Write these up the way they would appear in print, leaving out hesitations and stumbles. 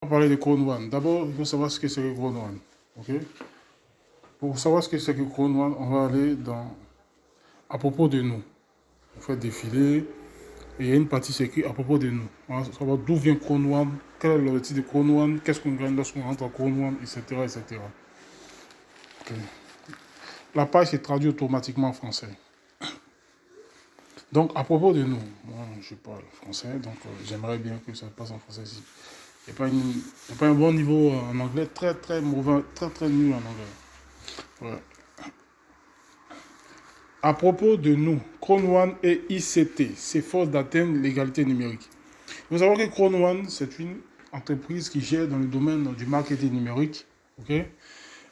On va parler de Crown One. D'abord, il faut savoir ce que c'est que Crown One. Ok? Pour savoir ce que c'est que Crown One, on va aller à propos de nous. On fait défiler. Et il y a une partie, c'est écrit à propos de nous. On va savoir d'où vient Crown One, quel est le titre de Crown One, qu'est-ce qu'on gagne lorsqu'on rentre en Crown One, etc. etc. Ok. La page est traduite automatiquement en français. Donc, à propos de nous, moi, je parle français, donc j'aimerais bien que ça passe en français ici. Il n'y a pas un bon niveau en anglais, très très mauvais, très très nul en anglais. Ouais. À propos de nous, Crown One et ICT s'efforcent d'atteindre l'égalité numérique. Il faut savoir que Crown One, c'est une entreprise qui gère dans le domaine du marketing numérique. Okay?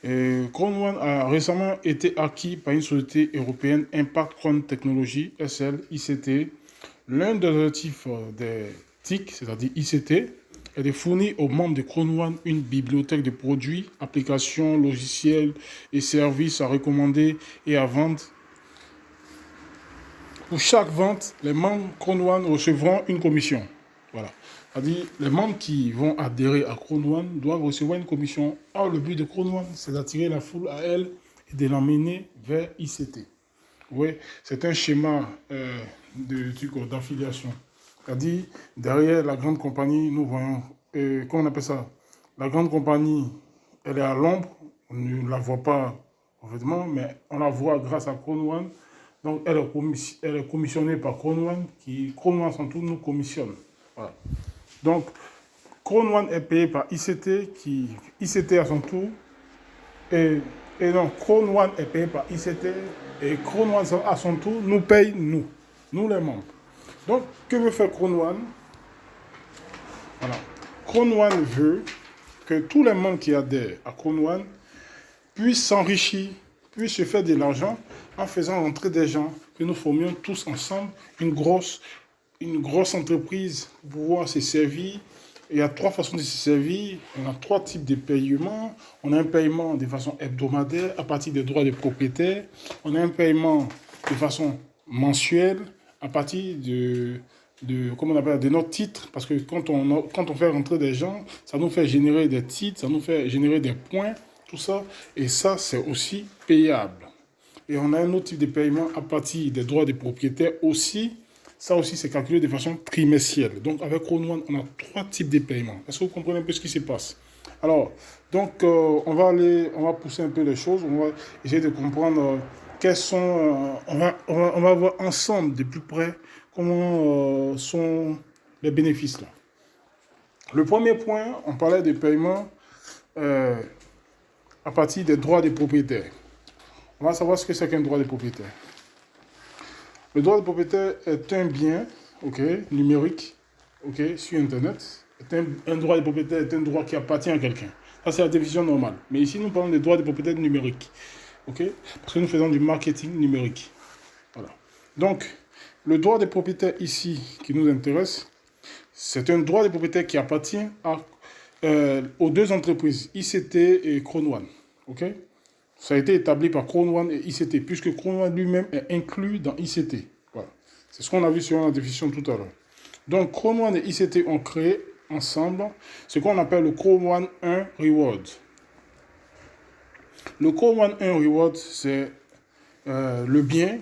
Et Crown One a récemment été acquis par une société européenne, Impact Crown Technology, SL, ICT. L'un des objectifs des TIC, c'est-à-dire ICT, est de fournir aux membres de Crown One une bibliothèque de produits, applications, logiciels et services à recommander et à vendre. Pour chaque vente, les membres Crown One recevront une commission. Voilà. C'est-à-dire, les membres qui vont adhérer à Crown One doivent recevoir une commission. Or, le but de Crown One, c'est d'attirer la foule à elle et de l'emmener vers ICT. Oui, c'est un schéma d'affiliation. C'est-à-dire, derrière la grande compagnie, nous voyons, comment on appelle ça? La grande compagnie, elle est à l'ombre, on ne la voit pas complètement, mais on la voit grâce à Crown One. Donc, elle est commissionnée par Crown One, qui, Crown One, sans tout, nous commissionne. Voilà. Donc, Crown One est payé par ICT, ICT à son tour, et donc, Crown One est payé par ICT, et Crown One à son tour nous paye, nous les membres. Donc, que veut faire Crown One? Voilà. Crown One veut que tous les membres qui adhèrent à Crown One puissent s'enrichir, puissent se faire de l'argent en faisant rentrer des gens, que nous formions tous ensemble une grosse entreprise pour pouvoir se servir. Il y a trois façons de se servir. On a trois types de paiements. On a un paiement de façon hebdomadaire à partir des droits des propriétaires. On a un paiement de façon mensuelle à partir comment on appelle, de notre titre. Parce que quand on fait rentrer des gens, ça nous fait générer des titres, ça nous fait générer des points, tout ça. Et ça, c'est aussi payable. Et on a un autre type de paiement à partir des droits des propriétaires aussi. Ça aussi, c'est calculé de façon trimestrielle. Donc, avec Crown One, on a trois types de paiements. Est-ce que vous comprenez un peu ce qui se passe? Alors, donc, on va pousser un peu les choses. On va essayer de comprendre quels sont... on va voir ensemble de plus près comment sont les bénéfices là. Le premier point, on parlait de paiement à partir des droits des propriétaires. On va savoir ce que c'est qu'un droit des propriétaires. Le droit de propriétaire est un bien numérique sur Internet. Un droit de propriétaire est un droit qui appartient à quelqu'un. Ça, c'est la définition normale. Mais ici, nous parlons des droits de propriétaire numériques. Parce que nous faisons du marketing numérique. Voilà. Donc, le droit de propriétaire ici qui nous intéresse, c'est un droit de propriétaire qui appartient aux deux entreprises, ICT et Crown One. Ça a été établi par Crown One et ICT, puisque Crown One lui-même est inclus dans ICT. Voilà. C'est ce qu'on a vu sur la définition tout à l'heure. Donc, Crown One et ICT ont créé ensemble ce qu'on appelle le Crown One 1 Reward. Le Crown One 1 Reward, c'est le bien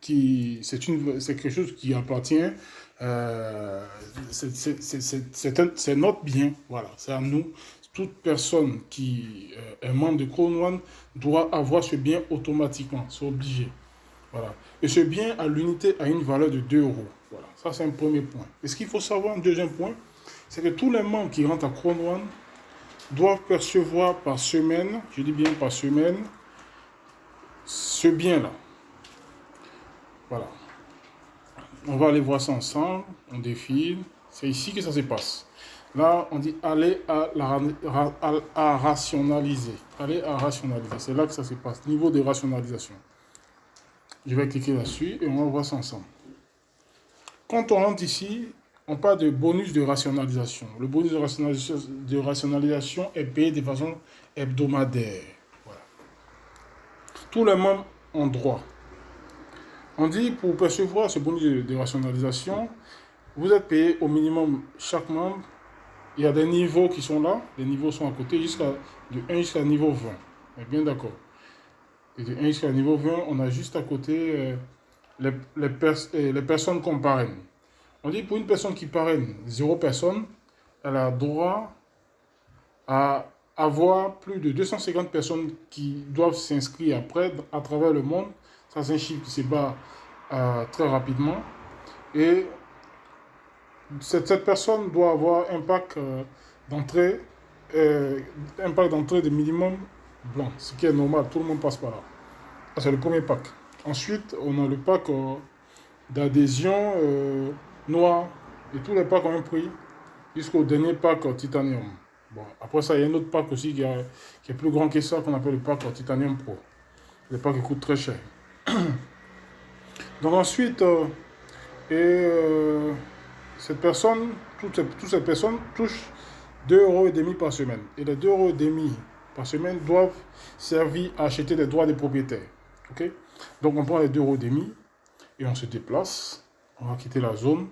c'est quelque chose qui appartient, c'est notre bien, voilà, c'est à nous. Toute personne qui est membre de Crown One doit avoir ce bien automatiquement, c'est obligé. Voilà. Et ce bien à l'unité a une valeur de 2 euros. Voilà. Ça, c'est un premier point. Et ce qu'il faut savoir, un deuxième point, c'est que tous les membres qui rentrent à Crown One doivent percevoir par semaine, je dis bien par semaine, ce bien-là. Voilà. On va aller voir ça ensemble, on défile. C'est ici que ça se passe. Là, on dit aller à rationaliser. Aller à rationaliser. C'est là que ça se passe. Niveau de rationalisation. Je vais cliquer là-dessus et on va voir ça ensemble. Quand on rentre ici, on parle de bonus de rationalisation. Le bonus de rationalisation est payé de façon hebdomadaire. Voilà. Tous les membres ont droit. On dit, pour percevoir ce bonus de rationalisation, vous êtes payé au minimum chaque membre il y a des niveaux qui sont là, les niveaux sont à côté, de 1 jusqu'à niveau 20. On est bien d'accord. Et de 1 jusqu'à niveau 20, on a juste à côté les personnes qu'on parraine. On dit pour une personne qui parraine 0 personne, elle a droit à avoir plus de 250 personnes qui doivent s'inscrire après à travers le monde. Ça, c'est un chiffre qui se bat très rapidement. Et cette personne doit avoir un pack d'entrée de minimum blanc, ce qui est normal, tout le monde passe par là. C'est le premier pack. Ensuite, on a le pack d'adhésion noir. Et tous les packs ont un prix jusqu'au dernier pack titanium. Bon, après ça, il y a un autre pack aussi qui est plus grand que ça, qu'on appelle le pack titanium pro. Le pack qui coûte très cher. Donc ensuite, cette personne, toutes ces personnes touchent 2,5 € par semaine. Et les 2,5 € par semaine doivent servir à acheter des droits des propriétaires. Okay? Donc on prend les 2,5 € et on se déplace. On va quitter la zone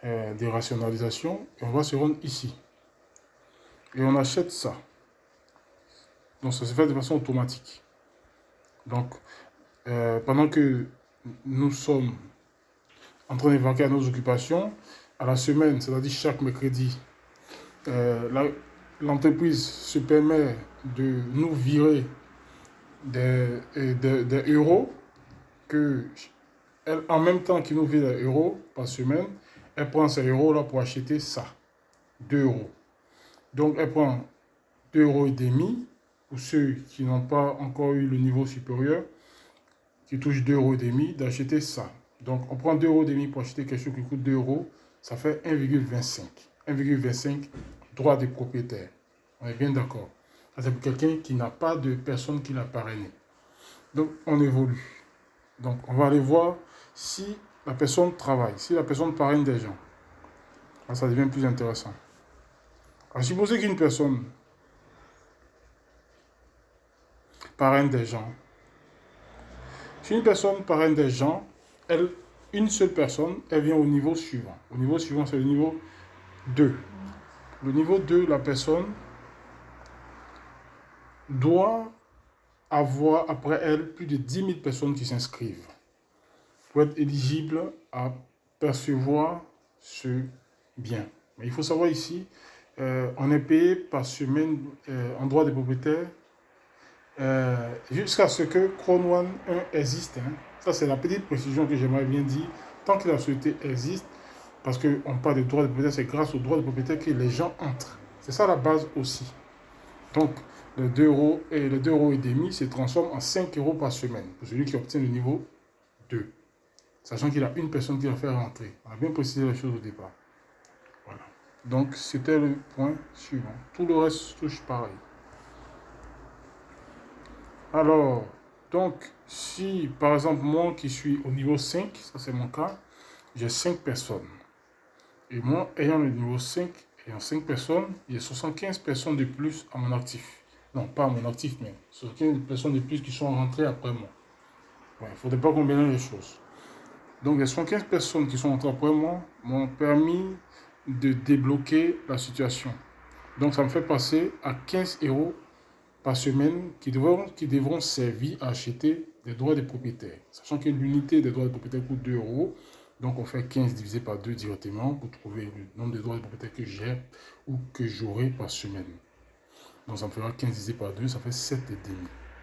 des rationalisations et on va se rendre ici. Et on achète ça. Donc ça se fait de façon automatique. Donc pendant que nous sommes en train de vaquer à nos occupations, à la semaine, c'est-à-dire chaque mercredi, l'entreprise se permet de nous virer des euros que elle, en même temps qu'il nous vire des euros par semaine, elle prend ces euros-là pour acheter ça, 2 €. Donc elle prend 2,5 € pour ceux qui n'ont pas encore eu le niveau supérieur, qui touchent 2,5 € d'acheter ça. Donc on prend 2,5 € pour acheter quelque chose qui coûte 2 €, ça fait 1,25. 1,25 droit des propriétaires. On est bien d'accord. C'est pour quelqu'un qui n'a pas de personne qui l'a parrainé. Donc on évolue. Donc on va aller voir si la personne travaille, si la personne parraine des gens. Là, ça devient plus intéressant. Alors supposez qu'une personne parraine des gens. Si une personne parraine des gens, une seule personne, elle vient au niveau suivant. Au niveau suivant, c'est le niveau 2. Le niveau 2, la personne doit avoir après elle plus de 10 000 personnes qui s'inscrivent pour être éligible à percevoir ce bien. Mais il faut savoir ici, on est payé par semaine en droit des propriétaires jusqu'à ce que Cron One 1 existe. Hein. Ça, c'est la petite précision que j'aimerais bien dire. Tant que la société existe, parce qu'on parle de droit de propriétaire, c'est grâce au droit de propriétaire que les gens entrent. C'est ça la base aussi. Donc, le 2 € et le 2,5 € se transforme en 5 € par semaine pour celui qui obtient le niveau 2. Sachant qu'il a une personne qui va faire rentrer. On a bien précisé les choses au départ. Voilà. Donc, c'était le point suivant. Tout le reste touche pareil. Alors, donc, si par exemple, moi qui suis au niveau 5, ça c'est mon cas, j'ai 5 personnes. Et moi, ayant le niveau 5, ayant 5 personnes, j'ai 75 personnes de plus à mon actif. Non, pas à mon actif, mais 75 personnes de plus qui sont rentrées après moi. Il ne faudrait pas qu'on mélange les choses. Donc, les 75 personnes qui sont entrées après moi m'ont permis de débloquer la situation. Donc, ça me fait passer à 15 € par semaine qui devront servir à acheter des droits des propriétaires. Sachant que l'unité des droits des propriétaires coûte 2 €. Donc, on fait 15 divisé par 2 directement pour trouver le nombre de droits de propriétaires que j'ai ou que j'aurai par semaine. Donc, ça me fera 15 divisé par 2, ça fait 7,5.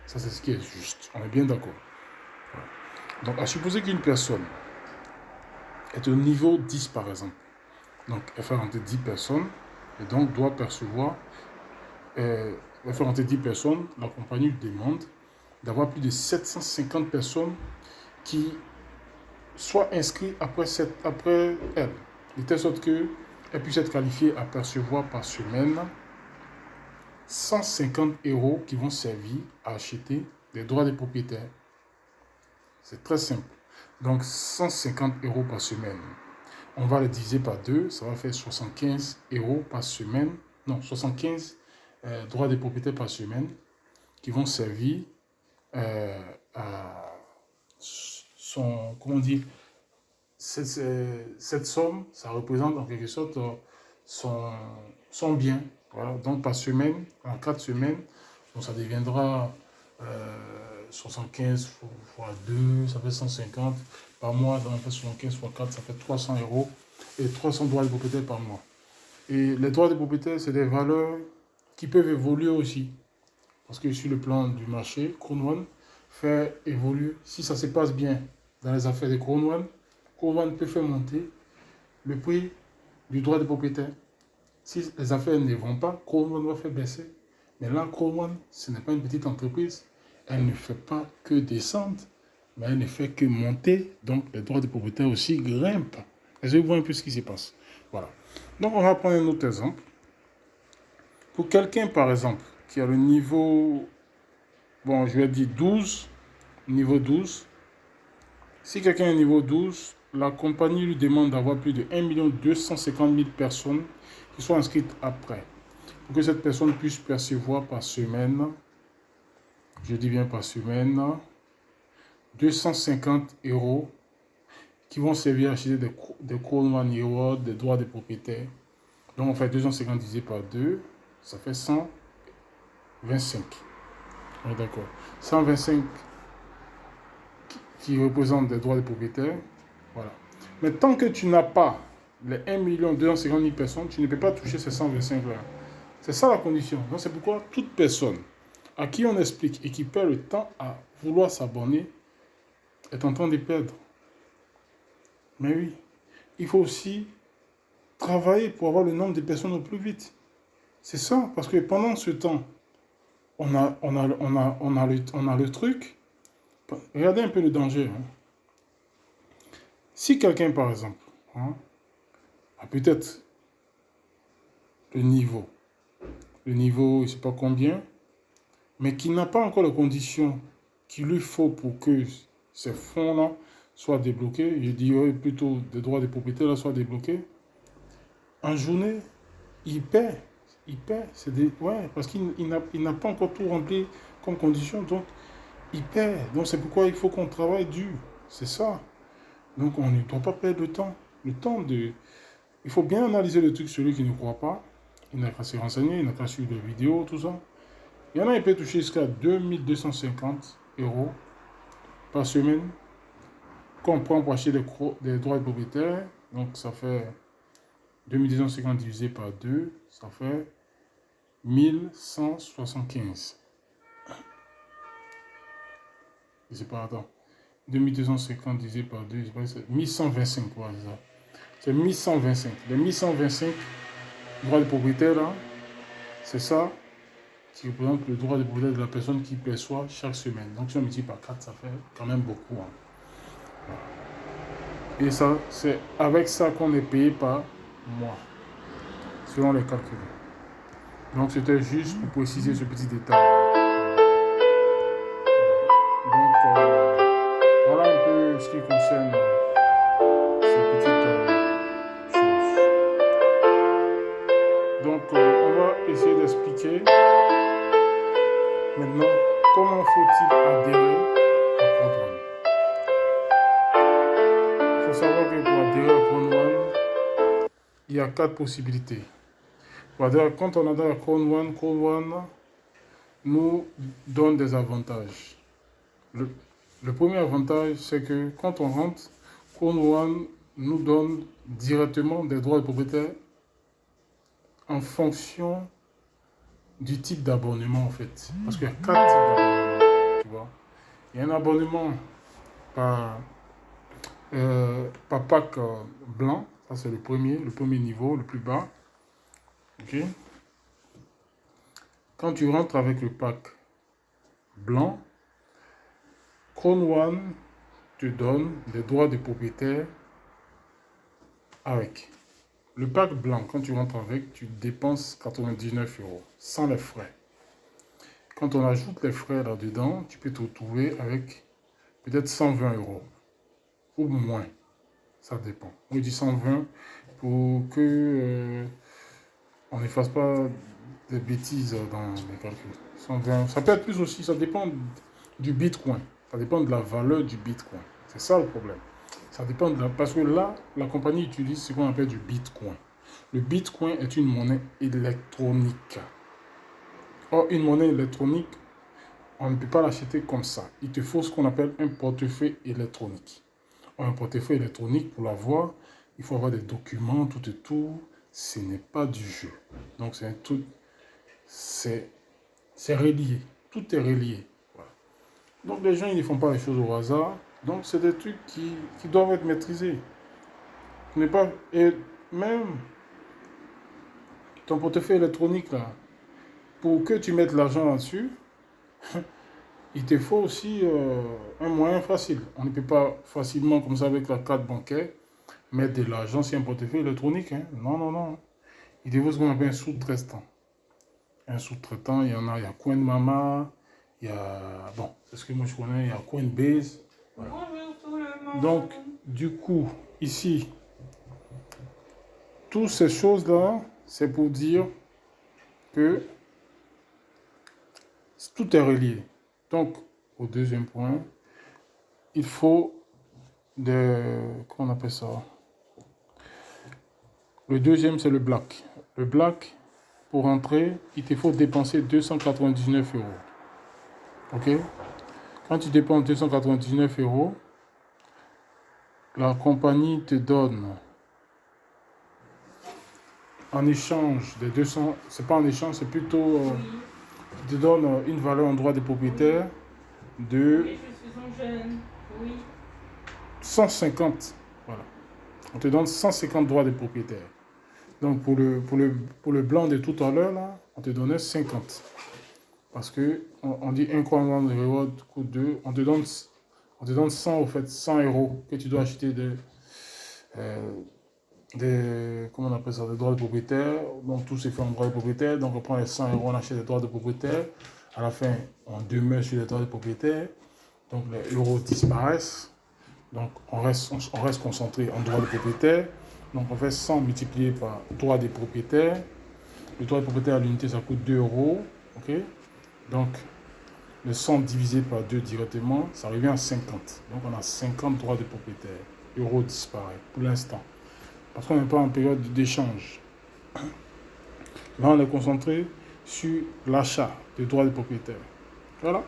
Ça, c'est ce qui est juste. On est bien d'accord. Voilà. Donc, à supposer qu'une personne est au niveau 10, par exemple. Donc, elle fait rentrer 10 personnes et donc doit percevoir, elle fait rentrer 10 personnes, la compagnie demande d'avoir plus de 750 personnes qui soit inscrit après elle, de telle sorte qu'elle puisse être qualifiée à percevoir par semaine 150 € qui vont servir à acheter des droits des propriétaires. C'est très simple. Donc 150 € par semaine. On va le diviser par 2, ça va faire 75 € par semaine. Non, 75 droits des propriétaires par semaine qui vont servir à son, comment dire, cette somme, ça représente en quelque sorte sont, sont bien. Voilà. Donc par semaine, en 4 semaines, donc ça deviendra 75 fois 2, ça fait 150 par mois. Donc on fait 75 fois 4, ça fait 300 euros et 300 droits de propriété par mois. Et les droits de propriété, c'est des valeurs qui peuvent évoluer aussi. Parce que sur le plan du marché, Crown One fait évoluer. Si ça se passe bien dans les affaires de Crown One peut faire monter le prix du droit de propriété. Si les affaires ne vont pas, Crown One va faire baisser. Mais là, Crown One, ce n'est pas une petite entreprise. Elle ne fait pas que descendre, mais elle ne fait que monter. Donc, les droits de propriété aussi grimpent. Et je vois un peu ce qui se passe. Voilà. Donc, on va prendre un autre exemple. Pour quelqu'un, par exemple, qui a le niveau, bon, je vais dire 12, niveau 12. Si quelqu'un est niveau 12, la compagnie lui demande d'avoir plus de 1 250 000 personnes qui soient inscrites après. Pour que cette personne puisse percevoir par semaine, je dis bien par semaine, 250 euros qui vont servir à acheter des Crown One Awards, des droits de propriétaire. Donc on fait 250 divisé par 2, ça fait 125. Oui, d'accord. 125 qui représentent des droits de propriétaire. Voilà. Mais tant que tu n'as pas les 1 250 000 personnes, tu ne peux pas toucher ces 125 là. C'est ça la condition. Donc c'est pourquoi toute personne à qui on explique et qui perd le temps à vouloir s'abonner est en train de perdre. Mais oui, il faut aussi travailler pour avoir le nombre de personnes au plus vite. C'est ça, parce que pendant ce temps, on a le truc. Regardez un peu le danger. Hein. Si quelqu'un, par exemple, hein, a peut-être le niveau, je ne sais pas combien, mais qui n'a pas encore les conditions qu'il lui faut pour que ces fonds-là soient débloqués, je dirais plutôt des droits de propriété là soient débloqués, en journée, il paie. Il paie. Ouais, parce qu'il n'a pas encore tout rempli comme condition, donc il paie. Donc c'est pourquoi il faut qu'on travaille dur. C'est ça. Donc on ne doit pas perdre le temps. Il faut bien analyser le truc, celui qui ne croit pas. Il n'a qu'à se renseigner, il n'a qu'à suivre des vidéos, tout ça. Il y en a, il peut toucher jusqu'à 2250 euros par semaine qu'on prend pour acheter des droits de propriétaire. Donc ça fait 2250 divisé par 2, ça fait 1175. Je sais pas, attends. 2250 divisé par 2, c'est 1125. Voilà, c'est ça. C'est 1125. Les 1125 droits de propriétaire, là, c'est ça qui représente le droit de propriétaire de la personne qui perçoit chaque semaine. Donc si on multiplie par 4, ça fait quand même beaucoup. Hein. Et ça, c'est avec ça qu'on est payé par mois, selon les calculs. Donc c'était juste pour préciser ce petit détail. Donc voilà un peu ce qui concerne ces petites choses. Donc on va essayer d'expliquer maintenant comment faut-il adhérer à Crown One. Il faut savoir que pour adhérer à Crown One, il y a 4 possibilités. Quand on adhère à Crown One nous donne des avantages. Le premier avantage, c'est que quand on rentre, Crown One nous donne directement des droits de propriétaire en fonction du type d'abonnement en fait. Parce qu'il y a 4 types d'abonnements, tu vois. Il y a un abonnement par pack blanc, ça c'est le premier niveau, le plus bas. Ok. Quand tu rentres avec le pack blanc, Crown One te donne des droits de propriétaire avec. Le pack blanc, quand tu rentres avec, tu dépenses 99 euros, sans les frais. Quand on ajoute les frais là-dedans, tu peux te retrouver avec peut-être 120 euros. Ou moins. Ça dépend. On dit 120 pour que on ne fasse pas des bêtises dans les calculs. 120, ça peut être plus aussi, ça dépend du Bitcoin. Ça dépend de la valeur du Bitcoin. C'est ça le problème. Ça dépend parce que là, la compagnie utilise ce qu'on appelle du Bitcoin. Le Bitcoin est une monnaie électronique. Or, une monnaie électronique, on ne peut pas l'acheter comme ça. Il te faut ce qu'on appelle un portefeuille électronique. Or, un portefeuille électronique, pour l'avoir, il faut avoir des documents, tout et tout. Ce n'est pas du jeu. Donc, c'est un truc, c'est relié. Tout est relié. Voilà. Donc, les gens, ils ne font pas les choses au hasard. Donc, c'est des trucs qui doivent être maîtrisés. Et même ton portefeuille électronique, là, pour que tu mettes l'argent là-dessus, il te faut aussi un moyen facile. On ne peut pas facilement, comme ça, avec la carte bancaire, mettre de l'argent sur un portefeuille électronique. Hein. Non, non, non. Il te faut ce qu'on appelle un sous-traitant. Un sous-traitant, il y en a, il y a CoinMama, il y a, bon, c'est ce que moi je connais, il y a Coinbase. Voilà. Bonjour tout le monde. Donc, du coup, ici, toutes ces choses-là, c'est pour dire que tout est relié. Donc, au deuxième point, il faut comment on appelle ça? Le deuxième, c'est le black. Le black, pour entrer, il te faut dépenser 299 euros. Ok? Quand tu dépenses 299 euros, la compagnie te donne en échange des 200, c'est pas en échange, c'est plutôt, te donne une valeur en droit de propriétaire de Oui, je suis un jeune. Oui. 150. Voilà. On te donne 150 droits de propriétaire. Donc pour le blanc de tout à l'heure, là, on te donnait 50. Parce que on dit un coin de reward coûte 2. On te donne 100 au fait, 100 euros que tu dois acheter comment on appelle ça, des droits de propriétaire. Donc tout se fait en droits de propriétaire. Donc on prend les 100 euros, on achète des droits de propriétaire. À la fin, on demeure sur les droits de propriétaire. Donc les euros disparaissent. Donc on reste concentré en droits de propriétaire. Donc on fait 100 multiplié par droits des propriétaires. Le droit de propriétaire à l'unité, ça coûte 2 euros. Ok? Donc le 100 divisé par 2 directement, ça revient à 50. Donc on a 50 droits de propriétaire. L'euro disparaît pour l'instant. Parce qu'on n'est pas en période d'échange. Là, on est concentré sur l'achat des droits de propriétaire. Voilà.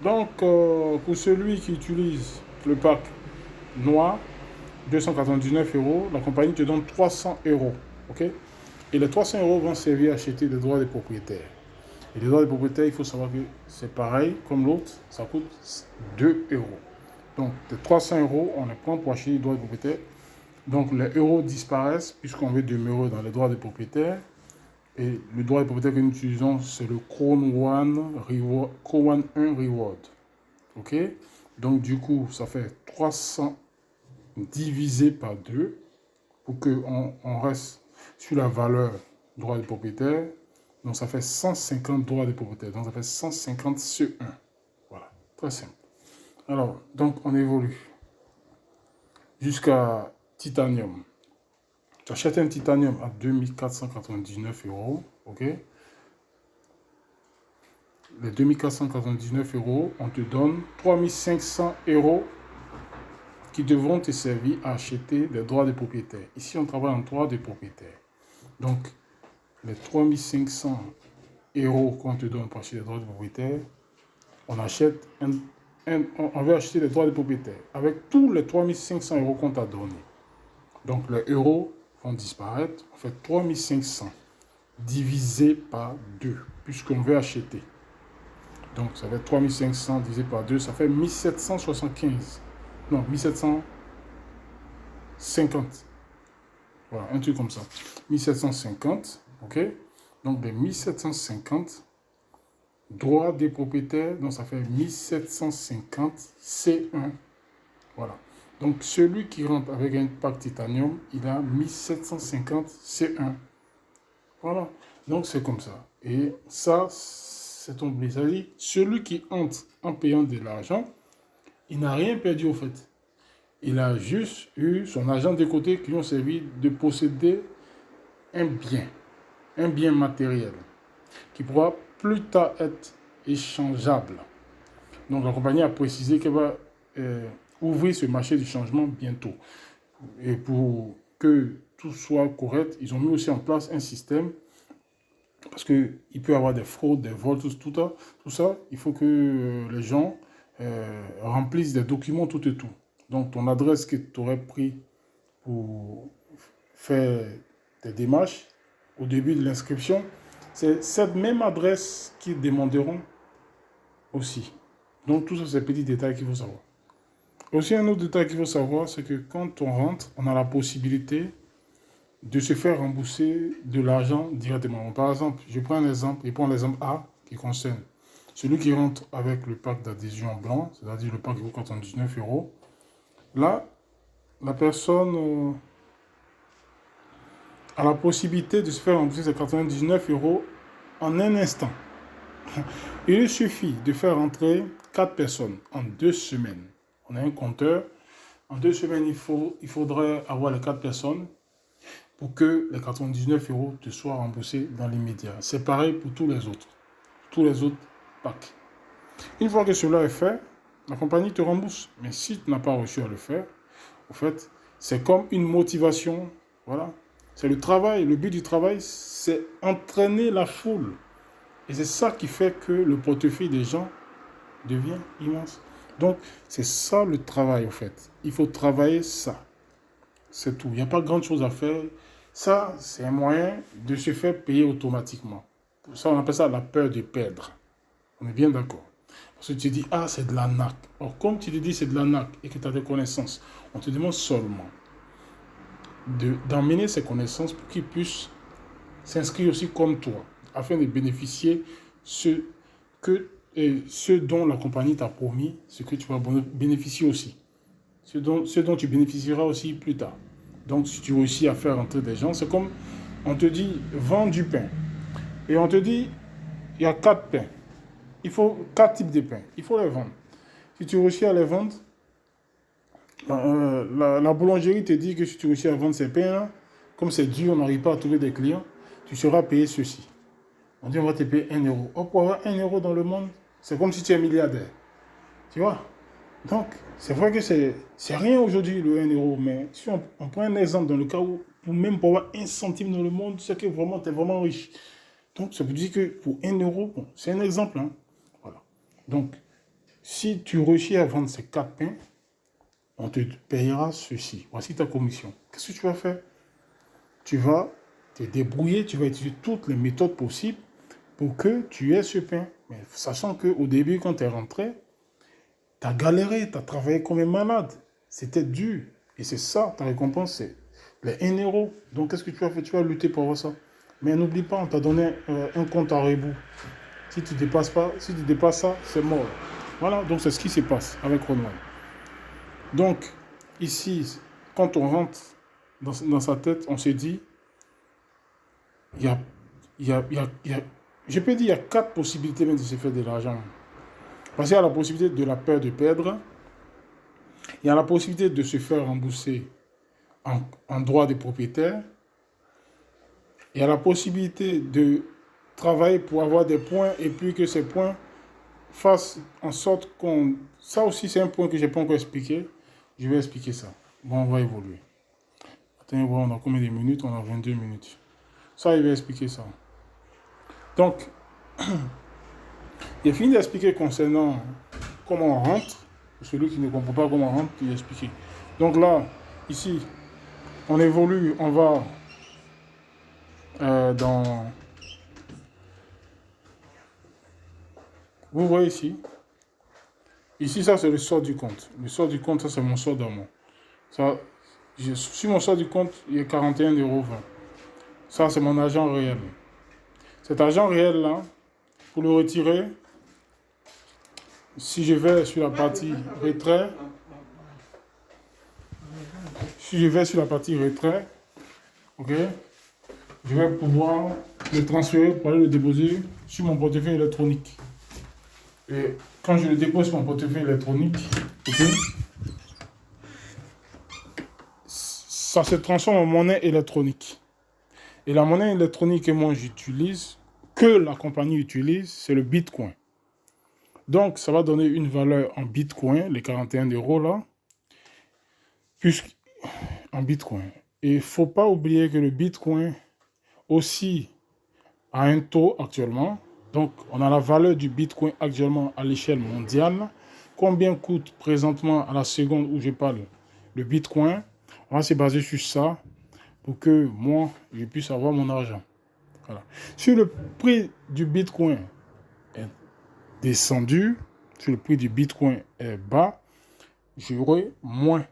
Donc, pour celui qui utilise le pack noir, 299 euros, la compagnie te donne 300 euros. Ok? Et les 300 euros vont servir à acheter des droits de propriétaire. Et les droits de propriétaire, il faut savoir que c'est pareil comme l'autre, ça coûte 2 euros. Donc, les 300 euros, on les prend pour acheter les droits de propriétaire. Donc, les euros disparaissent puisqu'on veut demeurer dans les droits de propriétaire. Et le droit de propriétaire que nous utilisons, c'est le Crown 1 Reward. Ok? Donc, du coup, ça fait 300 divisé par 2 pour qu'on reste sur la valeur droit de propriétaire. Donc, ça fait 150 droits de propriétaire. Donc, ça fait 150 sur 1. Voilà, très simple. Alors, donc, on évolue jusqu'à titanium. Tu achètes un titanium à 2499 euros. Ok? Les 2499 euros, on te donne 3500 euros qui devront te servir à acheter des droits de propriétaire. Ici, on travaille en droits de propriétaire. Donc, les 3500 euros qu'on te donne pour acheter des droits de propriétaire, on achète on veut acheter des droits de propriétaire avec tous les 3500 euros qu'on t'a donné. Donc, les euros vont disparaître. On fait 3500 divisé par 2, puisqu'on veut acheter. Donc, ça fait 3500 divisé par 2, ça fait 1775. Non, 1750. Voilà, un truc comme ça. 1750, ok? Donc, les 1750 droits des propriétaires, donc ça fait 1750 C1. Voilà. Donc, celui qui rentre avec un pack titanium, il a 1750 C1. Voilà. Donc, c'est comme ça. Et ça, c'est ton blé. C'est-à-dire, celui qui entre en payant de l'argent, il n'a rien perdu au fait. Il a juste eu son argent de côté qui lui ont servi de posséder un bien matériel, qui pourra plus tard être échangeable. Donc la compagnie a précisé qu'elle va ouvrir ce marché du changement bientôt. Et pour que tout soit correct, ils ont mis aussi en place un système parce qu'il peut y avoir des fraudes, des vols, tout ça. Il faut que les gens remplissent des documents, tout et tout. Donc, ton adresse que tu aurais pris pour faire des démarches au début de l'inscription, c'est cette même adresse qu'ils demanderont aussi. Donc, tout ça, c'est des petits détails qu'il faut savoir. Aussi, un autre détail qu'il faut savoir, c'est que quand on rentre, on a la possibilité de se faire rembourser de l'argent directement. Par exemple, je prends un exemple, je prends l'exemple A qui concerne celui qui rentre avec le pack d'adhésion blanc, c'est-à-dire le pack qui vaut 99 euros. Là, la personne a la possibilité de se faire rembourser ses 99 euros en un instant. Il suffit de faire entrer 4 personnes en 2 semaines. On a un compteur. En 2 semaines, il faudrait avoir les 4 personnes pour que les 99 euros te soient remboursés dans l'immédiat. C'est pareil pour tous les autres packs. Une fois que cela est fait, la compagnie te rembourse. Mais si tu n'as pas réussi à le faire, en fait, c'est comme une motivation. Voilà. C'est le travail. Le but du travail, c'est entraîner la foule. Et c'est ça qui fait que le portefeuille des gens devient immense. Donc, c'est ça le travail, en fait. Il faut travailler ça. C'est tout. Il n'y a pas grand chose à faire. Ça, c'est un moyen de se faire payer automatiquement. Ça, on appelle ça la peur de perdre. On est bien d'accord. Parce que tu dis, ah, c'est de l'arnaque. Or, comme tu te dis c'est de l'arnaque et que tu as des connaissances, on te demande seulement d'emmener ces connaissances pour qu'ils puissent s'inscrire aussi comme toi, afin de bénéficier ce dont la compagnie t'a promis, ce que tu vas bénéficier aussi. Ce dont tu bénéficieras aussi plus tard. Donc, si tu réussis à faire entrer des gens, c'est comme on te dit, vends du pain. Et on te dit, il y a 4 pains. Il faut 4 types de pains. Il faut les vendre. Si tu réussis à les vendre, la boulangerie te dit que si tu réussis à vendre ces pains-là, comme c'est dur, on n'arrive pas à trouver des clients, tu seras payé ceci. On dit, on va te payer 1 euro. Or, pour avoir 1 euro dans le monde, c'est comme si tu es milliardaire. Tu vois? Donc, c'est vrai que c'est rien aujourd'hui, le 1 euro. Mais si on prend un exemple dans le cas où, même pour avoir 1 centime dans le monde, c'est que vraiment, tu es vraiment riche. Donc, ça veut dire que pour 1 euro, bon, c'est un exemple. Hein. Voilà. Donc, si tu réussis à vendre ces 4 pains, on te payera ceci. Voici ta commission. Qu'est-ce que tu vas faire? Tu vas te débrouiller, tu vas utiliser toutes les méthodes possibles pour que tu aies ce pain. Mais sachant qu'au début, quand tu es rentré, tu as galéré, tu as travaillé comme un malade. C'était dur. Et c'est ça, ta récompense, c'est les 1 euro. Donc, qu'est-ce que tu vas faire? Tu vas lutter pour avoir ça. Mais n'oublie pas, on t'a donné un compte à rebours. Si tu dépasses ça, c'est mort. Voilà, donc c'est ce qui se passe avec Ronald. Donc, ici, quand on rentre dans sa tête, on se dit, je peux dire, il y a 4 possibilités même de se faire de l'argent. Parce qu'il y a la possibilité de la peur de perdre, il y a la possibilité de se faire rembourser en droit de propriétaire, il y a la possibilité de travailler pour avoir des points et puis que ces points fassent en sorte qu'on... Ça aussi, c'est un point que je n'ai pas encore expliqué. Je vais expliquer ça. Bon, on va évoluer. Attendez, on a combien de minutes? On a 22 minutes. Ça, il va expliquer ça. Donc, il a fini d'expliquer concernant comment on rentre. Celui qui ne comprend pas comment on rentre, il a expliqué. Donc là, ici, on évolue, on va dans... Vous voyez ici. Ici, ça, c'est le sort du compte. Le sort du compte, ça, c'est mon sort d'amour. Ça, sur mon sort du compte, il y a 41,20 €. Ça, c'est mon argent réel. Cet argent réel-là, pour le retirer, si je vais sur la partie retrait, ok, je vais pouvoir le transférer pour aller le déposer sur mon portefeuille électronique. Et quand je le dépose sur mon portefeuille électronique, ok, ça se transforme en monnaie électronique. Et la monnaie électronique que moi j'utilise, que la compagnie utilise, c'est le Bitcoin. Donc, ça va donner une valeur en Bitcoin, les 41 € là, en Bitcoin. Et il ne faut pas oublier que le Bitcoin aussi a un taux actuellement. Donc, on a la valeur du Bitcoin actuellement à l'échelle mondiale. Combien coûte présentement à la seconde où je parle le Bitcoin? On va se baser sur ça pour que moi, je puisse avoir mon argent. Voilà. Si le prix du Bitcoin est descendu, si le prix du Bitcoin est bas, j'aurai moins.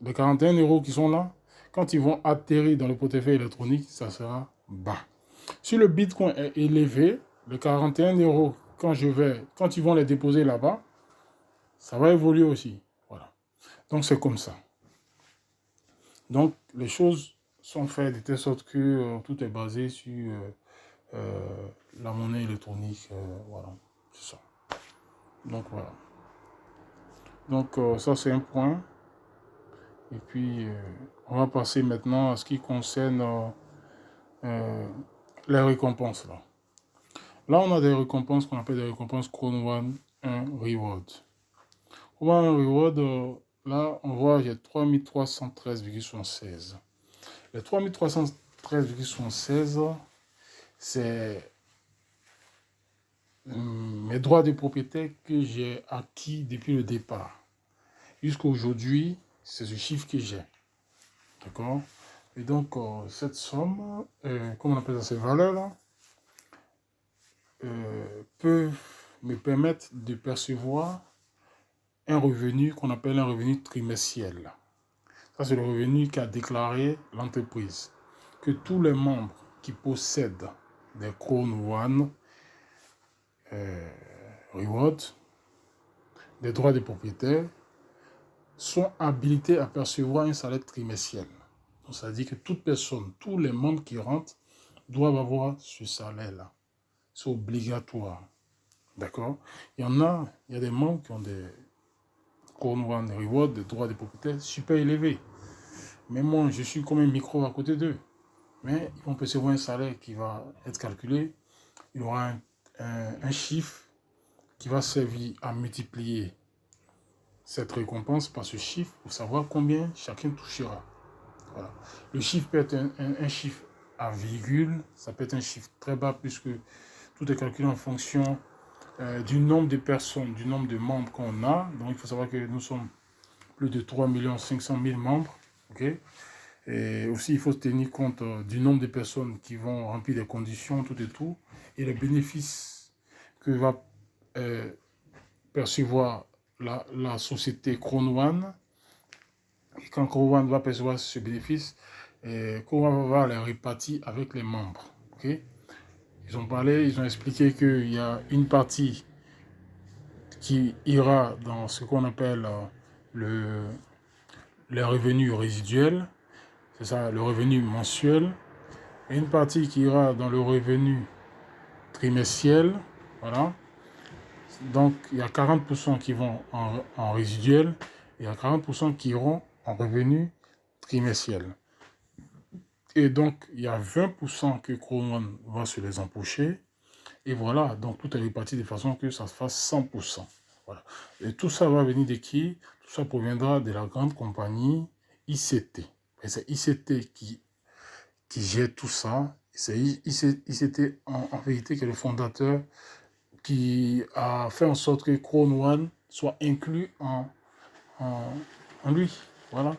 Les 41 euros qui sont là, quand ils vont atterrir dans le portefeuille électronique, ça sera bas. Si le Bitcoin est élevé, les 41 euros, quand ils vont les déposer là-bas, ça va évoluer aussi. Voilà. Donc, c'est comme ça. Donc, les choses sont faites de telle sorte que tout est basé sur la monnaie électronique. Voilà. C'est ça. Donc, voilà. Donc, ça, c'est un point. Et puis, on va passer maintenant à ce qui concerne les récompenses. Là, on a des récompenses qu'on appelle des récompenses Chrome One 1 Reward. Chrome One Reward, là, on voit, j'ai 3313,76. Les 3313,76, c'est mes droits de propriété que j'ai acquis depuis le départ. Jusqu'à aujourd'hui, c'est ce chiffre que j'ai. D'accord? Et donc, cette somme, comment on appelle ça, ces valeurs-là, peuvent me permettre de percevoir un revenu qu'on appelle un revenu trimestriel. Ça, c'est le revenu qu'a déclaré l'entreprise. Que tous les membres qui possèdent des Chrome One Reward, des droits de propriétaire, sont habilités à percevoir un salaire trimestriel. Donc, ça veut dire que toute personne, tous les membres qui rentrent, doivent avoir ce salaire-là. C'est obligatoire. D'accord? Il y a des membres qui ont des Chrome One Reward, des droits de propriétaire super élevés. Mais moi, je suis comme un micro à côté d'eux. Mais ils vont percevoir un salaire qui va être calculé. Il y aura un chiffre qui va servir à multiplier cette récompense par ce chiffre pour savoir combien chacun touchera. Voilà. Le chiffre peut être un chiffre à virgule, ça peut être un chiffre très bas puisque tout est calculé en fonction du nombre de personnes, du nombre de membres qu'on a. Donc il faut savoir que nous sommes plus de 3 500 000 membres. Okay? Et aussi, il faut tenir compte du nombre de personnes qui vont remplir les conditions, tout et tout, et les bénéfices que va percevoir la société Chrome One. Et quand Chrome One va percevoir ce bénéfice, Chrome One va les répartir avec les membres. Okay? Ils ont expliqué qu'il y a une partie qui ira dans ce qu'on appelle les revenus résiduels, c'est ça, le revenu mensuel, et une partie qui ira dans le revenu trimestriel, voilà. Donc, il y a 40% qui vont en résiduel, et il y a 40% qui iront en revenu trimestriel. Et donc, il y a 20% que Chrome One va se les empocher, et voilà, donc tout est réparti de façon que ça se fasse 100%. Voilà. Et tout ça va venir de qui? Tout ça proviendra de la grande compagnie ICT. Et c'est ICT qui gère tout ça. C'est ICT en vérité qui est le fondateur qui a fait en sorte que Chrome One soit inclus en lui. Voilà.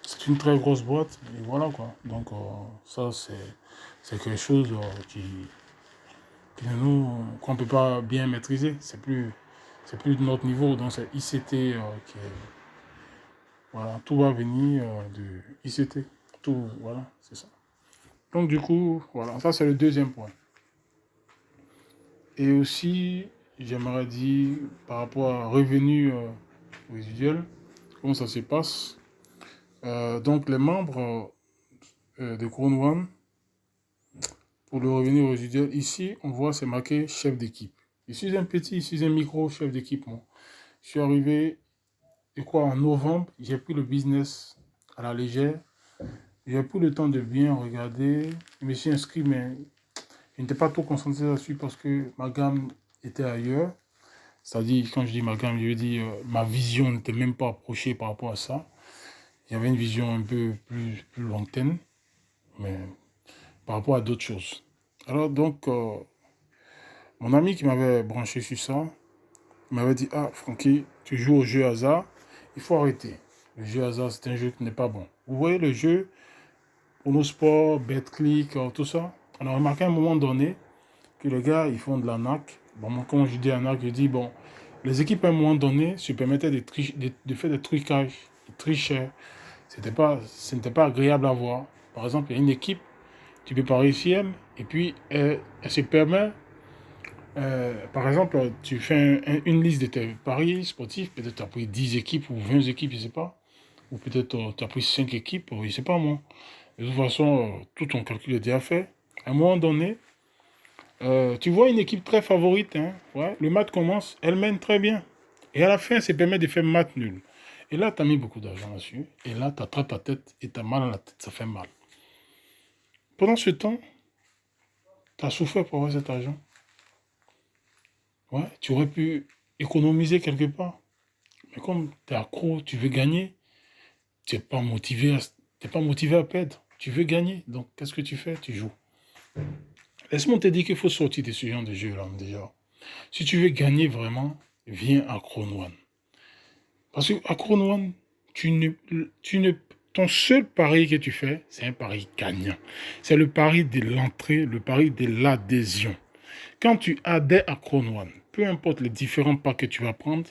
C'est une très grosse boîte. Et voilà quoi. Donc ça c'est quelque chose qu'on ne peut pas bien maîtriser. C'est plus de notre niveau. Donc c'est ICT qui est... Voilà, tout va venir de ICT. Tout, voilà, c'est ça. Donc du coup, voilà, ça c'est le deuxième point. Et aussi, j'aimerais dire par rapport à revenus résiduels, comment ça se passe. Donc les membres de Chrome One, pour le revenu résiduel, ici, on voit c'est marqué chef d'équipe. Je suis un micro chef d'équipe. Moi. Je suis arrivé, en novembre, j'ai pris le business à la légère. J'ai pris le temps de bien regarder. Je me suis inscrit, mais je n'étais pas trop concentré là-dessus parce que ma gamme était ailleurs. C'est-à-dire, quand je dis ma gamme, je veux dire ma vision n'était même pas approchée par rapport à ça. Il y avait une vision un peu plus lointaine, mais par rapport à d'autres choses. Alors donc, mon ami qui m'avait branché sur ça, il m'avait dit, ah, Francky, tu joues au jeu hasard, il faut arrêter. Le jeu hasard, c'est un jeu qui n'est pas bon. Vous voyez le jeu, Sport, BetClick, tout ça. On a remarqué à un moment donné que les gars, ils font de l'arnaque. Bon, moi, quand je dis arnaque, je dis, bon, les équipes à un moment donné se permettaient de faire des trucages, des trichaient. Ce n'était pas agréable à voir. Par exemple, il y a une équipe, tu peux parier sur elle, et puis elle se permet, par exemple, tu fais une liste de tes paris sportifs, peut-être tu as pris 10 équipes ou 20 équipes, je ne sais pas, ou peut-être tu as pris 5 équipes, je ne sais pas moi. De toute façon, tout ton calcul est déjà fait. À un moment donné, tu vois une équipe très favorite, hein, ouais, le match commence, elle mène très bien. Et à la fin, elle se permet de faire match nul. Et là, tu as mis beaucoup d'argent là-dessus. Et là, tu attrapes ta tête et tu as mal à la tête, ça fait mal. Pendant ce temps, tu as souffert pour avoir cet argent. Ouais, tu aurais pu économiser quelque part. Mais comme tu es accro, tu veux gagner, tu n'es pas motivé à perdre. Tu veux gagner. Donc, qu'est-ce que tu fais? Tu joues. Laisse-moi te dire qu'il faut sortir de ce genre de jeu-là, déjà. Si tu veux gagner vraiment, viens à Crown One. Parce qu'à Crown One, ton seul pari que tu fais, c'est un pari gagnant. C'est le pari de l'entrée, le pari de l'adhésion. Quand tu adhères à Crown One, peu importe les différents pas que tu vas prendre,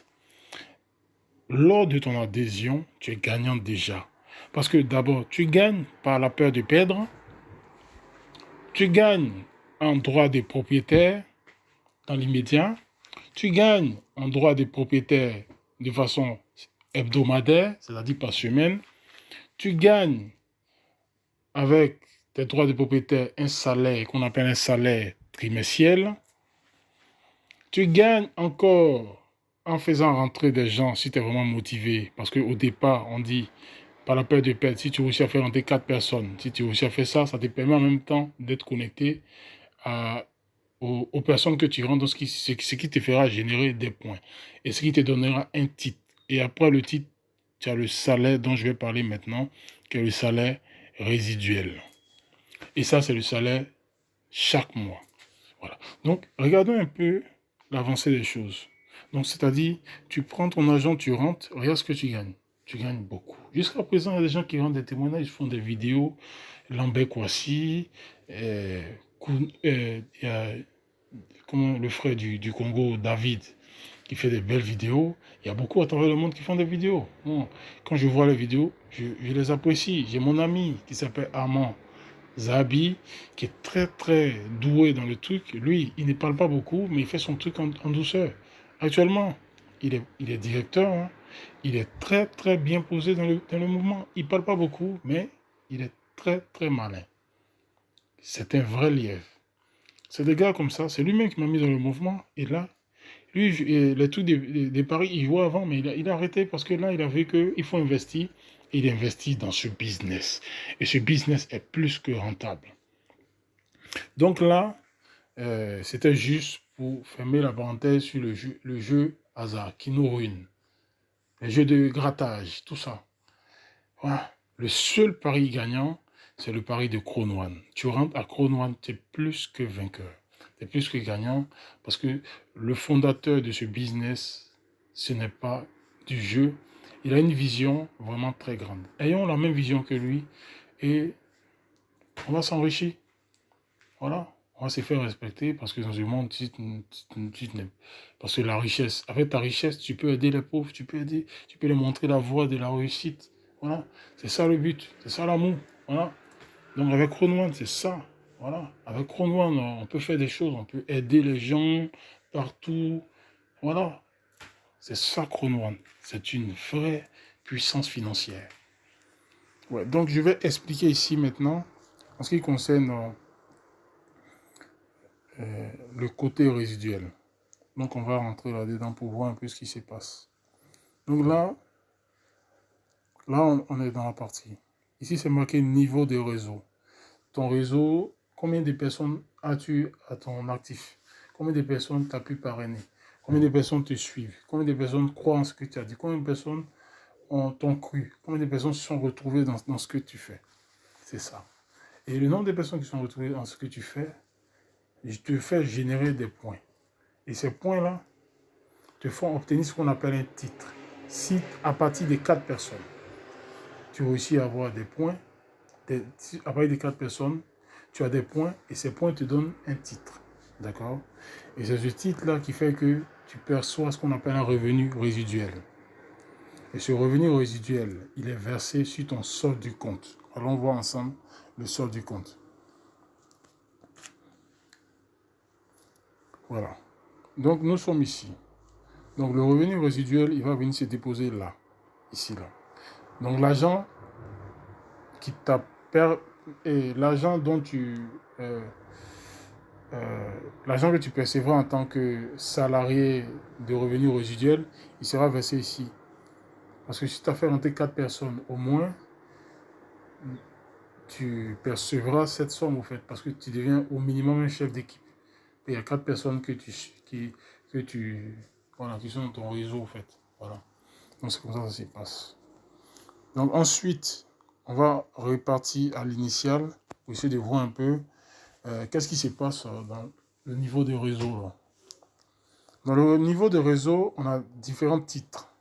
lors de ton adhésion, tu es gagnant déjà. Parce que d'abord, tu gagnes par la peur de perdre, tu gagnes en droit de propriétaire dans l'immédiat, tu gagnes en droit de propriétaire de façon hebdomadaire, c'est-à-dire par semaine, tu gagnes avec tes droits de propriétaire un salaire qu'on appelle un salaire trimestriel, tu gagnes encore en faisant rentrer des gens si tu es vraiment motivé, parce qu'au départ, on dit, par la peur de perdre, si tu réussis à faire rentrer 4 personnes, si tu réussis à faire ça, ça te permet en même temps d'être connecté aux personnes que tu rentres, ce qui te fera générer des points et ce qui te donnera un titre. Et après le titre, tu as le salaire dont je vais parler maintenant, qui est le salaire résiduel. Et ça, c'est le salaire chaque mois. Voilà. Donc, regardons un peu l'avancée des choses. Donc, c'est-à-dire, tu prends ton argent, tu rentres, regarde ce que tu gagnes. Tu gagnes beaucoup. Jusqu'à présent, il y a des gens qui rendent des témoignages, ils font des vidéos. Lambert Kouassi, il y a le frère du Congo, David, qui fait des belles vidéos. Il y a beaucoup à travers le monde qui font des vidéos. Bon, quand je vois les vidéos, je les apprécie. J'ai mon ami qui s'appelle Armand Zahabi, qui est très très doué dans le truc. Lui, il ne parle pas beaucoup, mais il fait son truc en douceur. Actuellement, il est directeur. Hein. Il est très très bien posé dans le mouvement. Il ne parle pas beaucoup, mais il est très très malin. C'est un vrai lièvre. C'est des gars comme ça. C'est lui-même qui m'a mis dans le mouvement. Et là, lui, les trucs des paris, il jouait avant, mais il a arrêté parce que là, il a vu qu'il faut investir. Et il investit dans ce business. Et ce business est plus que rentable. Donc là, c'était juste pour fermer la parenthèse sur le jeu hasard qui nous ruine. Les jeux de grattage, tout ça. Voilà. Le seul pari gagnant, c'est le pari de Crown One. Tu rentres à Crown One, tu es plus que vainqueur. Tu es plus que gagnant parce que le fondateur de ce business, ce n'est pas du jeu. Il a une vision vraiment très grande. Ayons la même vision que lui et on va s'enrichir. Voilà. On va se faire respecter parce que dans ce monde, parce que la richesse, avec ta richesse, tu peux aider les pauvres, tu peux les montrer la voie de la réussite. Voilà. C'est ça le but, c'est ça l'amour. Voilà. Donc avec Crown One, c'est ça. Voilà. Avec Crown One, on peut faire des choses, on peut aider les gens partout. Voilà. C'est ça Crown One. C'est une vraie puissance financière. Ouais. Donc je vais expliquer ici maintenant, en ce qui concerne le côté résiduel. Donc on va rentrer là-dedans pour voir un peu ce qui se passe. Donc là on est dans la partie. Ici, c'est marqué niveau de réseau. Ton réseau, combien de personnes as-tu à ton actif? Combien de personnes t'as pu parrainer? Combien de personnes te suivent? Combien de personnes croient en ce que tu as dit? Combien de personnes t'ont cru? Combien de personnes se sont retrouvées dans ce que tu fais? C'est ça. Et le nombre de personnes qui sont retrouvées dans ce que tu fais, je te fais générer des points. Et ces points-là te font obtenir ce qu'on appelle un titre. Si à partir de 4 personnes, tu réussis à avoir des points, à partir de 4 personnes, tu as des points et ces points te donnent un titre. D'accord? Et c'est ce titre-là qui fait que tu perçois ce qu'on appelle un revenu résiduel. Et ce revenu résiduel, il est versé sur ton solde du compte. Allons voir ensemble le solde du compte. Voilà. Donc, nous sommes ici. Donc, le revenu résiduel, il va venir se déposer là. Ici, là. Donc, l'argent qui t'a et l'argent dont l'argent que tu percevras en tant que salarié de revenu résiduel, il sera versé ici. Parce que si tu as fait rentrer 4 personnes au moins, tu percevras cette somme au fait, parce que tu deviens au minimum un chef d'équipe. Il y a 4 personnes voilà, qui sont dans ton réseau au fait. Voilà. Donc c'est comme ça que ça se passe. Donc ensuite, on va repartir à l'initial pour essayer de voir un peu qu'est-ce qui se passe dans le niveau de réseau. Là. Dans le niveau de réseau, on a différents titres.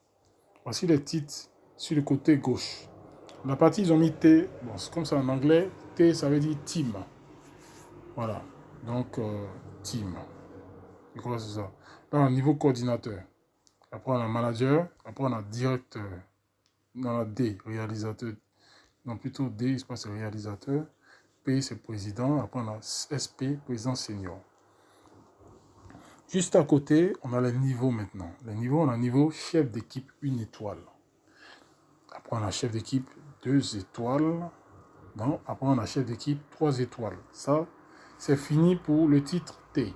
Voici les titres sur le côté gauche. La partie, ils ont mis T. Bon, c'est comme ça en anglais. T, ça veut dire team. Voilà. Donc, team. Je crois que c'est ça. Là, on a niveau coordinateur. Après, on a manager. Après, on a directeur. On a D, réalisateur. Non, plutôt D, il se passe réalisateur. P, c'est président. Après, on a SP, président senior. Juste à côté, on a les niveaux maintenant. Les niveaux, on a niveau chef d'équipe 1 étoile. Après, on a chef d'équipe 2 étoiles. Non, après, on a chef d'équipe 3 étoiles. Ça, c'est fini pour le titre T.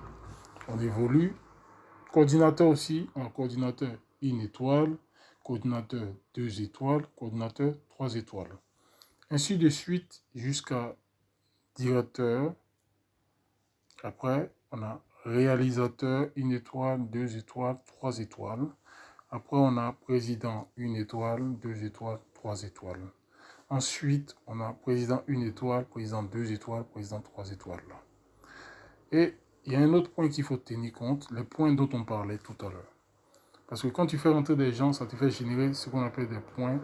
On évolue. Coordinateur aussi, on a coordinateur 1 étoile, coordinateur 2 étoiles, coordinateur 3 étoiles. Ainsi de suite jusqu'à directeur. Après, on a réalisateur 1 étoile, 2 étoiles, 3 étoiles. Après, on a président 1 étoile, 2 étoiles, 3 étoiles. Ensuite, on a président 1 étoile, président 2 étoiles, président 3 étoiles. Et il y a un autre point qu'il faut tenir compte, les points dont on parlait tout à l'heure. Parce que quand tu fais rentrer des gens, ça te fait générer ce qu'on appelle des points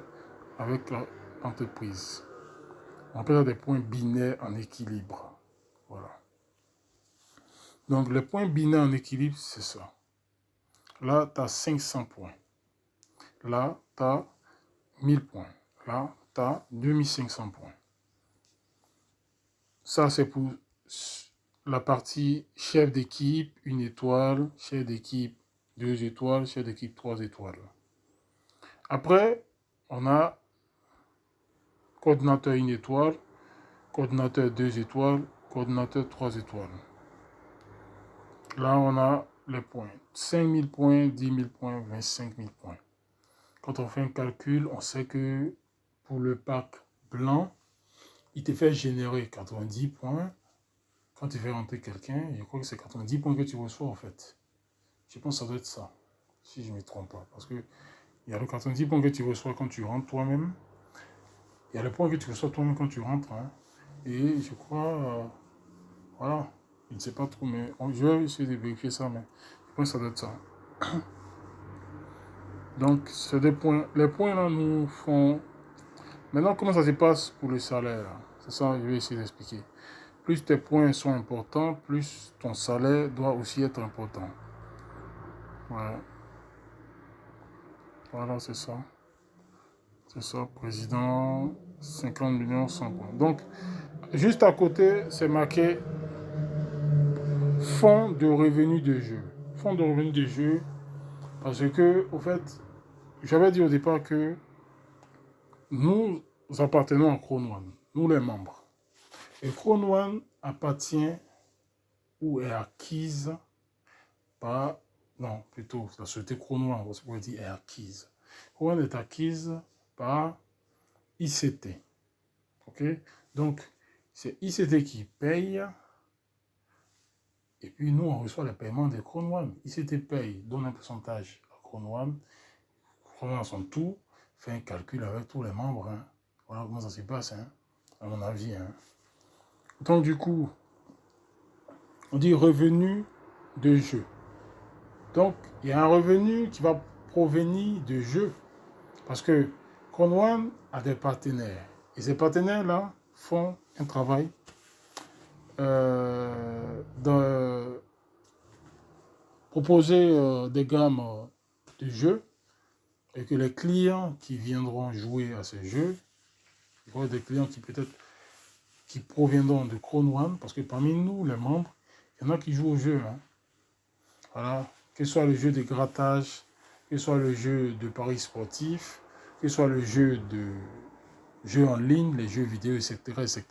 avec l'entreprise. On appelle ça des points binaires en équilibre. Voilà. Donc, les points binaires en équilibre, c'est ça. Là, tu as 500 points. Là, tu as 1000 points. Là, tu as 2500 points. Ça, c'est pour la partie chef d'équipe, 1 étoile, chef d'équipe 2 étoiles, chef d'équipe 3 étoiles. Après, on a coordinateur 1 étoile, coordinateur 2 étoiles, coordinateur 3 étoiles. Là, on a les points. 5000 points, 10 000 points, 25 000 points. Quand on fait un calcul, on sait que pour le pack blanc, il te fait générer 90 points. Quand tu fais rentrer quelqu'un, je crois que c'est 90 points que tu reçois en fait. Je pense que ça doit être ça, si je ne me trompe pas. Parce qu'il y a le 90 points que tu reçois quand tu rentres toi-même. Il y a le point que tu reçois toi-même quand tu rentres. Hein. Et je crois, voilà, je ne sais pas trop, mais je vais essayer de vérifier ça, mais je pense que ça doit être ça. Donc, c'est des points. Les points là nous font... Maintenant, comment ça se passe pour le salaire? C'est ça, je vais essayer d'expliquer. Plus tes points sont importants, plus ton salaire doit aussi être important. Voilà. Voilà, c'est ça. C'est ça, président, 50 millions, 100 points. Donc, juste à côté, c'est marqué fonds de revenus de jeu. Fonds de revenus de jeu, parce que, au fait, j'avais dit au départ que nous appartenons à Crown One, nous les membres. Et Crown One appartient ou est acquise par... Non, plutôt, la société Crown One, on pourrait dire est acquise. Crown One est acquise par ICT. Ok? Donc, c'est ICT qui paye. Et puis, nous, on reçoit le paiement de Crown One. ICT paye, donne un pourcentage à Crown One. Crown One, son tout, fait un calcul avec tous les membres. Hein. Voilà comment ça se passe, hein, à mon avis. Hein. Donc, du coup, on dit revenu de jeu. Donc, il y a un revenu qui va provenir de jeu. Parce que Crown a des partenaires. Et ces partenaires-là font un travail de proposer des gammes de jeux et que les clients qui viendront jouer à ces jeux, il y aura des clients qui peut-être qui proviendront de Crown, parce que parmi nous, les membres, il y en a qui jouent au jeu. Hein. Voilà. Que ce soit le jeu de grattage, que ce soit le jeu de paris sportif, que ce soit le jeu de jeux en ligne, les jeux vidéo, etc., etc.,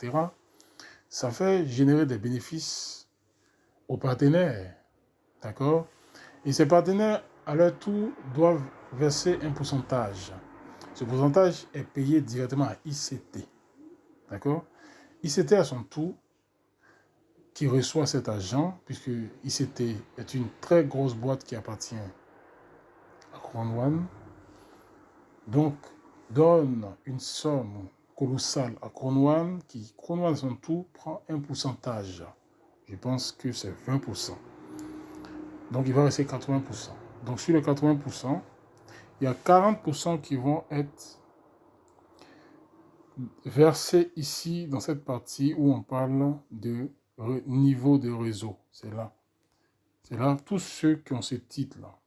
ça fait générer des bénéfices aux partenaires. D'accord? Et ces partenaires, à leur tour, doivent verser un pourcentage. Ce pourcentage est payé directement à ICT. D'accord? ICT, à son tour, qui reçoit cet argent, puisque ICT est une très grosse boîte qui appartient à Crown, donc donne une somme colossale à Crown, qui, Crown à son tour, prend un pourcentage. Je pense que c'est 20%. Donc, il va rester 80%. Donc, sur les 80%, il y a 40% qui vont être versés ici, dans cette partie où on parle de niveau de réseau. C'est là. C'est là, tous ceux qui ont ce titre-là.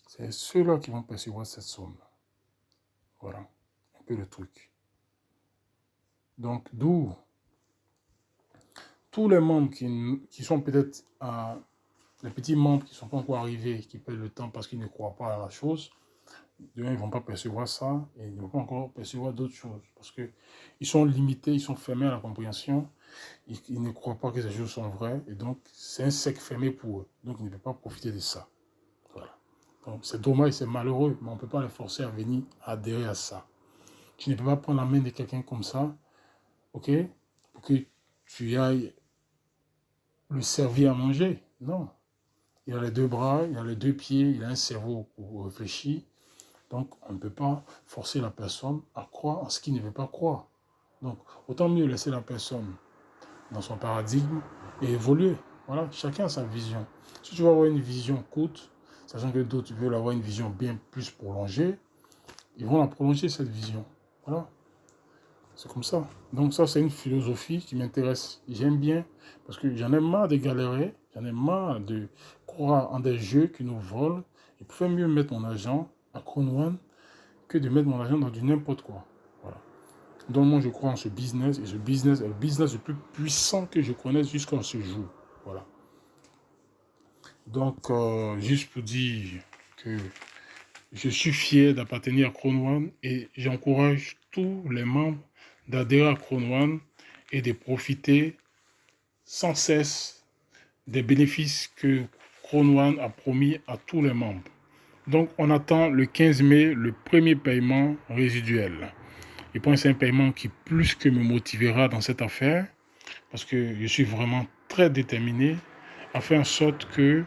C'est ceux-là qui vont percevoir cette somme. Voilà, un peu le truc. Donc, d'où tous les membres qui sont peut-être les petits membres qui ne sont pas encore arrivés, qui perdent le temps parce qu'ils ne croient pas à la chose, ils ne vont pas percevoir ça et ils ne vont pas encore percevoir d'autres choses parce qu'ils sont limités, ils sont fermés à la compréhension, ils ne croient pas que ces choses sont vraies et donc c'est un cercle fermé pour eux. Donc ils ne peuvent pas profiter de ça. Voilà. Donc c'est dommage, c'est malheureux, mais on ne peut pas les forcer à venir adhérer à ça. Tu ne peux pas prendre la main de quelqu'un comme ça, ok, pour que tu ailles le servir à manger. Non. Il a les deux bras, il a les deux pieds, il a un cerveau pour réfléchir. Donc, on ne peut pas forcer la personne à croire en ce qu'il ne veut pas croire. Donc, autant mieux laisser la personne dans son paradigme et évoluer. Voilà, chacun a sa vision. Si tu veux avoir une vision courte, sachant que d'autres veulent avoir une vision bien plus prolongée, ils vont la prolonger, cette vision. Voilà. C'est comme ça. Donc ça, c'est une philosophie qui m'intéresse. J'aime bien, parce que j'en ai marre de galérer, j'en ai marre de croire en des jeux qui nous volent. Il préfère mieux mettre mon argent à Crown que de mettre mon argent dans du n'importe quoi. Voilà. Donc moi, je crois en ce business, et ce business est le business le plus puissant que je connaisse jusqu'à ce jour. Voilà. Donc, juste pour dire que je suis fier d'appartenir à Crown et j'encourage tous les membres d'adhérer à Crown et de profiter sans cesse des bénéfices que Crown a promis à tous les membres. Donc, on attend le 15 mai le premier paiement résiduel. Je pense que c'est un paiement qui plus que me motivera dans cette affaire parce que je suis vraiment très déterminé à faire en sorte que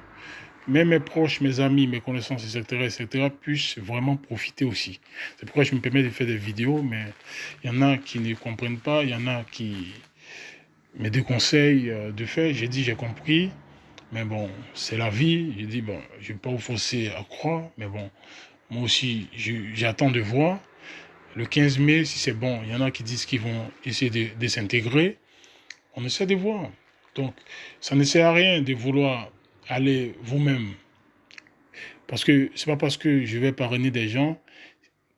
même mes proches, mes amis, mes connaissances, etc., puissent vraiment profiter aussi. C'est pourquoi je me permets de faire des vidéos, mais il y en a qui ne comprennent pas, il y en a qui me déconseillent de faire. J'ai dit, j'ai compris, mais bon, c'est la vie. J'ai dit, bon, je ne vais pas vous forcer à croire, mais bon, moi aussi, j'attends de voir. Le 15 mai, si c'est bon, il y en a qui disent qu'ils vont essayer de s'intégrer. On essaie de voir. Donc, ça ne sert à rien de vouloir aller vous-même. Parce que c'est pas parce que je vais parrainer des gens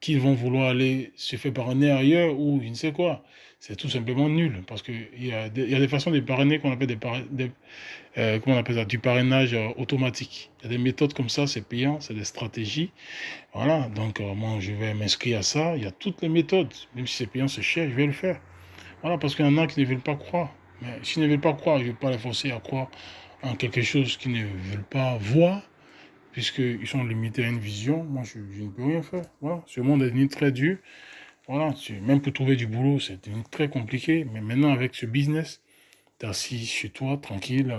qu'ils vont vouloir aller se faire parrainer ailleurs ou je ne sais quoi. C'est tout simplement nul. Parce qu'il y a des façons de parrainer qu'on appelle comment on appelle ça, du parrainage automatique. Il y a des méthodes comme ça, c'est payant, c'est des stratégies. Voilà, donc moi je vais m'inscrire à ça. Il y a toutes les méthodes. Même si c'est payant, c'est cher, je vais le faire. Voilà, parce qu'il y en a qui ne veulent pas croire. Mais s'ils ne veulent pas croire, je ne vais pas les forcer à croire en quelque chose qu'ils ne veulent pas voir, puisqu'ils sont limités à une vision. Moi, je ne peux rien faire. Voilà, ce monde est devenu très dur. Voilà, même pour trouver du boulot, c'est devenu très compliqué. Mais maintenant, avec ce business, tu es assis chez toi, tranquille,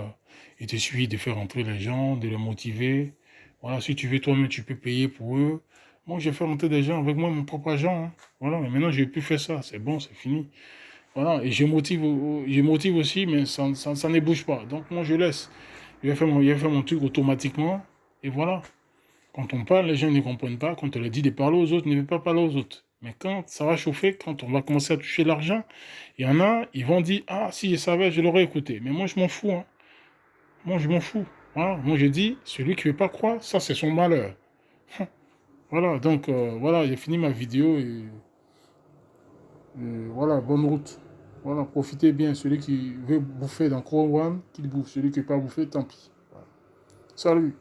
il te suffit de faire entrer les gens, de les motiver. Voilà, si tu veux toi-même, tu peux payer pour eux. Moi, j'ai fait rentrer des gens avec moi, mon propre argent. Hein. Voilà, mais maintenant, je n'ai plus fait ça. C'est bon, c'est fini. Voilà, et je motive aussi, mais ça ne bouge pas. Donc, moi, je laisse. Je vais faire mon truc automatiquement. Et voilà. Quand on parle, les gens ne comprennent pas. Quand on leur dit de parler aux autres, ne veut pas parler aux autres. Mais quand ça va chauffer, quand on va commencer à toucher l'argent, il y en a, ils vont dire, ah, si je savais, je l'aurais écouté. Mais moi, je m'en fous. Hein. Moi, je m'en fous. Voilà. Moi, je dis, celui qui ne veut pas croire, ça, c'est son malheur. Voilà, donc, voilà, j'ai fini ma vidéo et voilà, bonne route. Voilà, profitez bien. Celui qui veut bouffer dans Chrome One, qu'il bouffe. Celui qui ne veut pas bouffer, tant pis. Voilà. Salut.